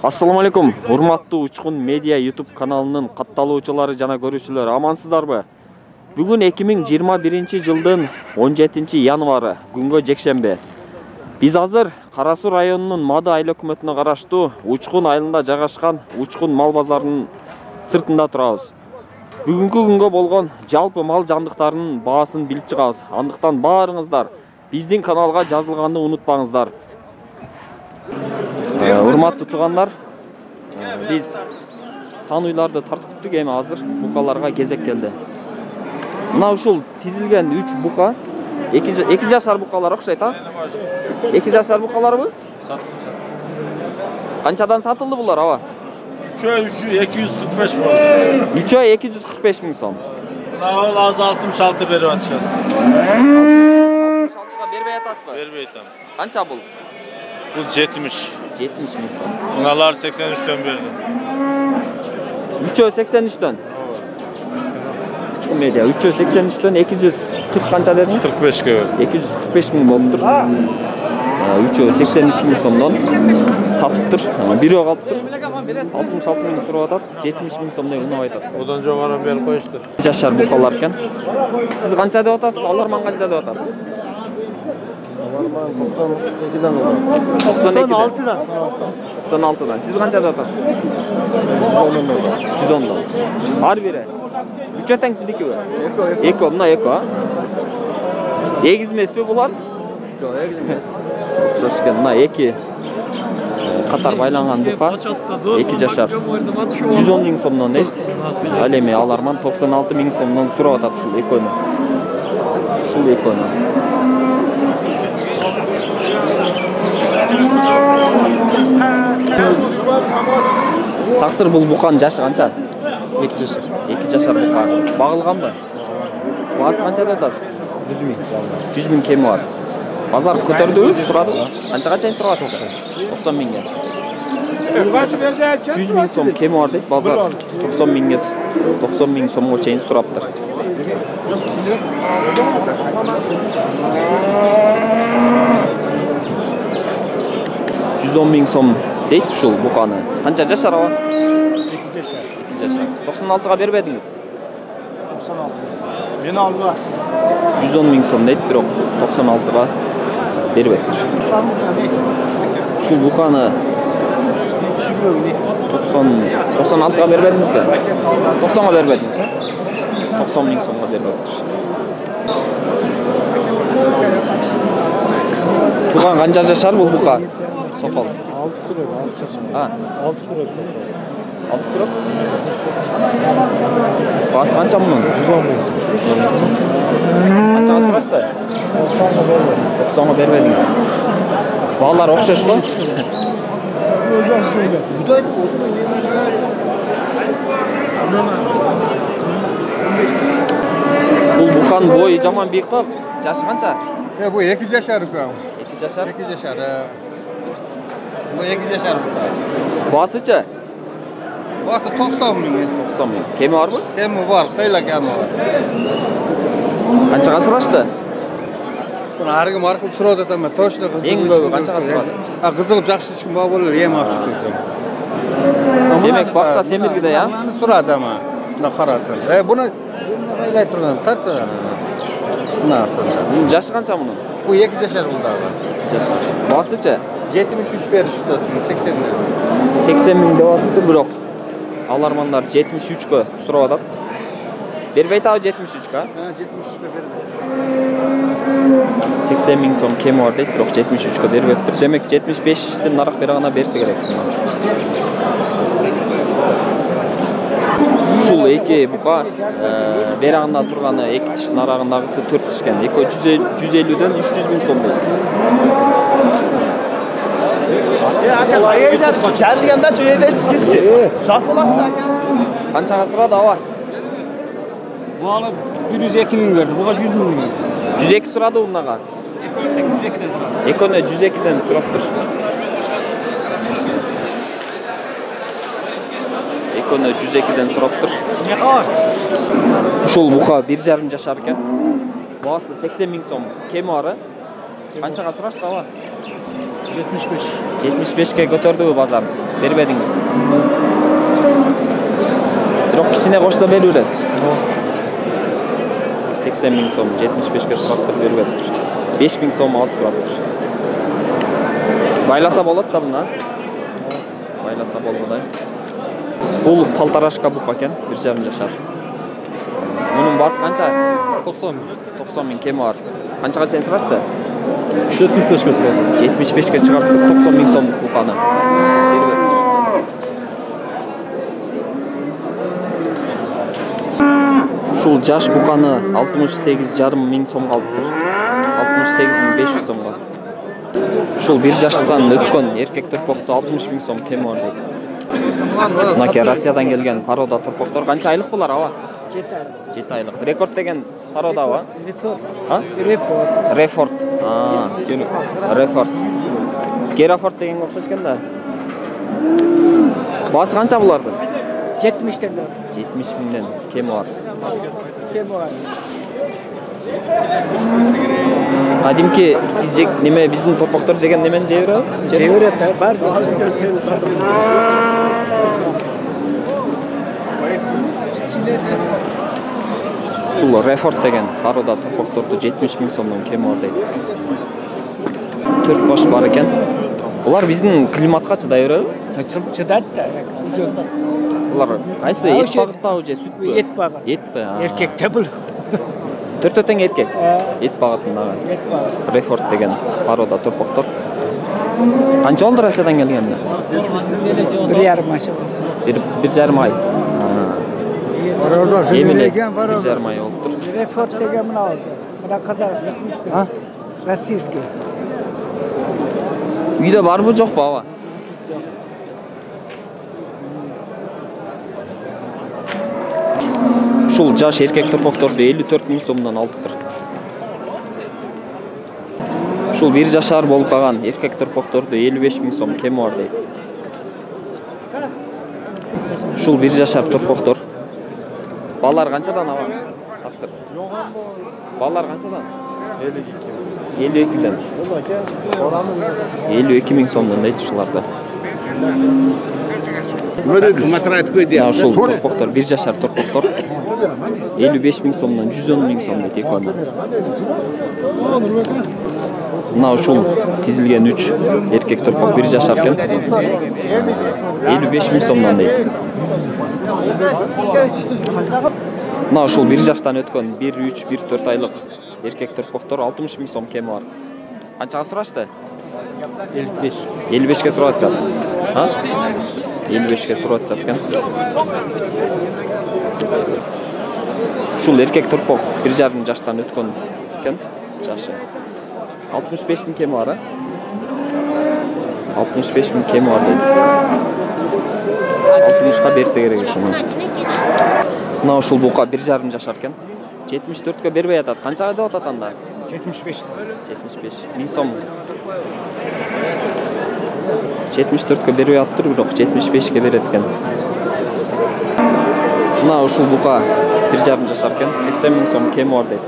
Assalamu алейкум, урматтуу Учкун медиа YouTube каналынын катталуучулары жана көрүүчүлөр, амансыздарбы? Бүгүн 2021-жылдын 17-январы, күнгө жекшембе. Биз азыр Кара Суу районунун Мады айыл өкмөтүнө караштуу Учкун айылында жайгашкан Учкун мал базарынын сыртында турабыз. Бүгүнкү күнгө болгон жалпы мал жандыктарынын баасын билип чыгабыз. Андыктан баарыңыздар биздин каналга жазылганды унутпаңыздар. Урматтуу туугандар, биз сан уйларды тартып эми азыр букаларга кезек келди. Мына ушул тизилген 3 бука, 2 жашар букалар окшойт, а? 2 жашар букаларбы? Канчадан сатылды булар, аба? 3'ü 245 var. 3'ü 245 миң сом. Muna az 66 berip atışat. 66'ga бербей атасызбы? Бербей атам. Канча бул? Бұл 70. 70 миң сом. Мыналар 83'төн берdim. 3'ü 83'төн. Учкун медиа 3'ü 83'төн 240 канча дедиңиз? 45'e verdim. 245 миң болуптур. 3'ü 83 миң сомдон сатыптыр. Бири калыптыр. 66 миң сурап атат, 70 миң сомдой унап айтат. Одан жогору берип коюшту. Жашар букалар экен. Сиз канча деп атасыз? Аларман канча деп атат? Аларман 92'den oldu. 96'dan. 96'dan. Siz kança da atasınız? 110'dan. Har biri. 3 öten sizdeki mi? Eko. Buna eko ha? Egizmez mi bular? Yok, egizmez. Şaşkın. Buna eki. Katar baylangan buka. 2 yaşar. 110 ming somdan değil. Alemi alarman 96 ming somdan surap atat şu ekonu. Şu ekonu. Таксыр бул буканын жашы канча? 2 жашар. 2 жашар бука. Багылганбы? Баасы канча деп атасыз? 100 миң. 100 миң кеми бар. Базар көтөрдүбү? Сурадыңбы? Канчага чейин сурап атасыз? 90 миңге. 100 миң сом кеми бар дейт базар. 90 миңге 90 миң сомго чейин сураптыр. 110 миң сом дейт ушул буканы. Канча жашар аба? 2 yaşar. 2 жашар. 96'ga бербедиңиз? 96. Мени алба. 110 миң сом дейт, бирок 96'ga бербептир. Ушул буканы 96'ga бербедиңизби? 90'ga бербедиңиз, а? 90 миң сомго бербептир. Туган канча жашар бул бука? Топал. 6 kilo, 6 yaşar. Ha, 6 kilo. 6 kilo. Bası kança bunun? 110 ming. Kançaga surasыздар? 90'ga berdim. 90'ga бербедиңиz. Балдар окшош го? Бул буканын бою жаман бийик го. Жашы канча? Bu 2 yaşar bu. 2 жашар. 2 yaşar. Bu 2 yaşar bu. Басычы? Bası 90 ming. 90 миң. Кеми барбы? Kemi var, kıyla kemi var. Канчага сурашты? Bunu her gün markım sırada eteme, toşla kızıl. Eң көбү канчага сурады? Ha kızıl jakşı içkin bağ bolur, yem akçı kızıl. Demek baksa Semirgi'de ya? Bunu sırada ama, da karasın. Bunu kıyla turdan, tartı. Nasıl? Bunun jaşı kança bunun? Bu 2 yaşar buldu abi. 2 жашар. Басычы? 73 verişti, 80 lira. 80 миң деп атыптыр, бирок алармандар 73гө сурап атат. Бербейт абы 73га? Ha 73'e verdi. 80 миң сом кеми бар дейт, бирок 73гө бербептир. Демек 75ден нарак берагана берсе керек. Ушул эки бука берагында турганы 2 тиш, нарагындагысы 4 тиш экен. Эко 150ден 300 миң сом дейт. Geldiğimde şöyle sizce. Şafılasın. Kançaga surады аба? Bu alıp 102 ming verdi. Bu 100 ming. 102 surады унага. 102'den sonra. Экөне 102ден сураптыр. Экөне 102ден сураптыр. Ne kadar? Ушул бука 1,5 жашар экен. Баасы 80 миң сом кеми бары. Канчага сурашты аба? 75. 75'ke көтөрдүбү базар? Бербедиңиz. Бирок кичине кошсо берип бересиз. 80 000 сом 75'ke сураттыр бербедир. 5 000 сом аз сураттыр. Байласа болот да мына. Байласа болбодай. Бул палтарашка бук экен, 1,5 жашар. Мунун басы канча? 90 000. 90 000 кеми бар. Канчага чейин сурашты? 75'e çıkardı. 75'ke чыгарттык 90 000 сом буканы. Ушул жаш буканы 68,5 000 сомго алыптыр. 68 500 сомго. Ушул 1 жаштан өткөн эркек төрпокту 60 000 сом кеми бар дейт. Мынаке Россиядан келген порода төрпоктор канча айлык булар аба? 7 айлык. Рекорд деген пародабы? Рефорд. Рефорд. Герафорд деген окшош экен да. Басы канча буларды? 70'ten 70 000'den kemi var. Kadimki biz neme bizim topraklar jegen nemeni jeyber? Jeyber var. Şul Refort деген paroda topraktordu 70 000 сомдон kemi var deydi. 4 boş бар eкен. Ular bizning klimatga chiday beradi? Çıdat da. Ular qaysi et bag'itda же sütbü? Et bağı. Etpi. Erkek de bul. Төртөтең erkek. Et bag'itindagi. Et bağı. Refort деген paroda topraktor. Qancha oldu Rossiyadan kelganda? 1,5 maşa. 1,5 ay. Emile 1,5 ay oldu. Refort degen buna oldu. Buna kadar gitmişti. Ha? Rossiyski. Үйдө барбы жокпу аба? Ушул жаш эркек төрпокторду 54 000 сомдон алыптыр. Ушул 1 жашар болуп калган эркек төрпокторду 55 000 сом кеми бар дейт. Ушул 1 жашар төрпоктор. Балдар канчадан аба? Таксыр. Балдар канчадан? 52'den. 52 000 сомдон дейт ушуларда. Ya ушул төрпоктор 1 жашар төрпоктор 55 000 сомдон 110 000 сом дейт эки ана. Мына ушул тизилген 3 эркек төрпок 1 жашар экен. 55 000 сомдон дейт. Мына ушул 1 жаштан өткөн 1-3 1-4 айлык эркек төрпоктор 60 000 сом кеми бар. Канчага сурашты? 55. 55'ke сурап жатат. Ha? 55'ke сурап жатат экен. Ушул эркек төрпок 1,5 жаштан өткөн экен. Жашы 65 000 кеми бар, а? 65 000 кеми бар дейт. 60'ка берсе керек ушуну. Мына ушул бука 1,5 жашар экен. 74'кө бербей атат. Канчага деп атат анда? 75. 75 000 сом. 74'кө бербей атыптыр, бирок 75'ке берет экен. Мына ушул бука 1,5 жашар экен. 80 000 сом кеми бар дейт.